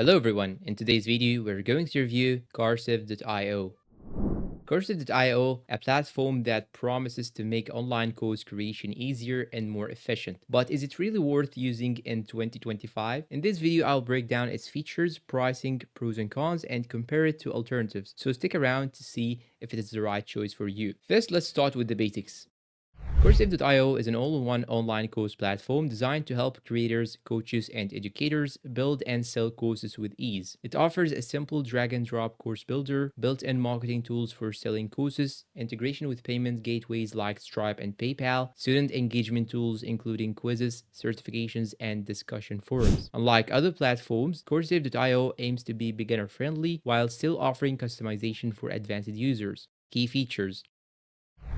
Hello everyone, in today's video we're going to review Cursive.io. Cursive.io, a platform that promises to make online course creation easier and more efficient. But is it really worth using in 2025? In this video I'll break down its features, pricing, pros and cons, and compare it to alternatives. So stick around to see if it is the right choice for you. First, let's start with the basics. Cursive.io is an all-in-one online course platform designed to help creators, coaches, and educators build and sell courses with ease. It offers a simple drag-and-drop course builder, built-in marketing tools for selling courses, integration with payment gateways like Stripe and PayPal, student engagement tools including quizzes, certifications, and discussion forums. Unlike other platforms, Cursive.io aims to be beginner-friendly while still offering customization for advanced users. Key features: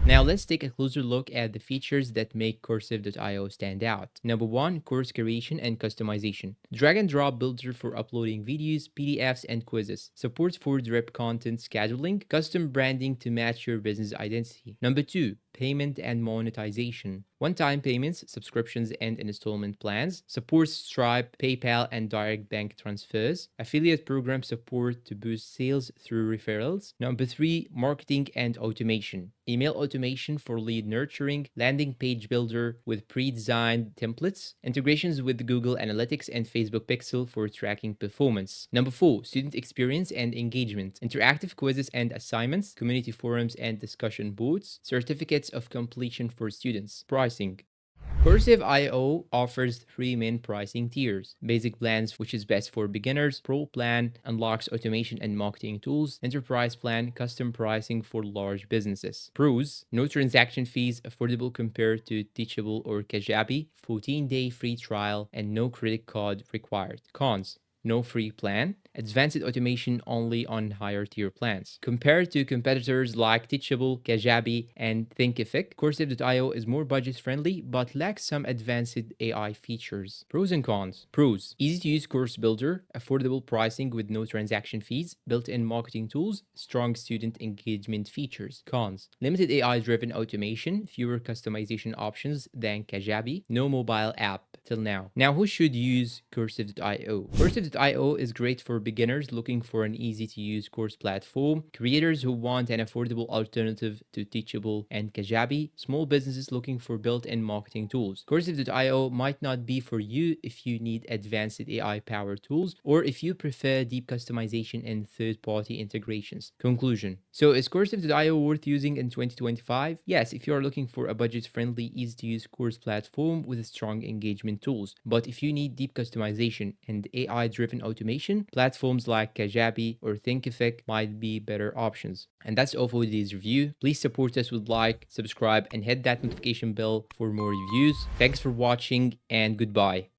now let's take a closer look at the features that make Cursive.io stand out. Number one, course creation and customization. Drag and drop builder for uploading videos, PDFs, and quizzes. Support for drip content scheduling, custom branding to match your business identity. Number two, payment and monetization. One-time payments, subscriptions, and installment plans. Supports Stripe, PayPal, and direct bank transfers. Affiliate program support to boost sales through referrals. Number three, marketing and automation. Email automation for lead nurturing, landing page builder with pre-designed templates, integrations with Google Analytics and Facebook Pixel for tracking performance. Number four, student experience and engagement. Interactive quizzes and assignments, community forums and discussion boards, certificates of completion for students. Pricing. Cursive.io offers three main pricing tiers: basic plans, which is best for beginners; pro plan unlocks automation and marketing tools; enterprise plan, custom pricing for large businesses. Pros: no transaction fees, affordable compared to Teachable or Kajabi; 14-day free trial, and no credit card required. Cons: no free plan, advanced automation only on higher tier plans. Compared to competitors like Teachable, Kajabi, and Thinkific, Cursive.io is more budget friendly but lacks some advanced AI features. Pros and cons. Pros: easy to use course builder, affordable pricing with no transaction fees, built-in marketing tools, strong student engagement features. Cons: limited AI driven automation, fewer customization options than Kajabi, no mobile app till now. Now, who should use Cursive.io? Cursive.io is great for beginners looking for an easy to use course platform, creators who want an affordable alternative to Teachable and Kajabi, small businesses looking for built-in marketing tools. Cursive.io might not be for you if you need advanced AI powered tools or if you prefer deep customization and third-party integrations. Conclusion. So is Cursive.io worth using in 2025? Yes, if you are looking for a budget-friendly, easy-to-use course platform with strong engagement tools. But if you need deep customization and AI-driven automation, platforms like Kajabi or Thinkific might be better options. And that's all for today's review. Please support us with like, subscribe, and hit that notification bell for more reviews. Thanks for watching and goodbye.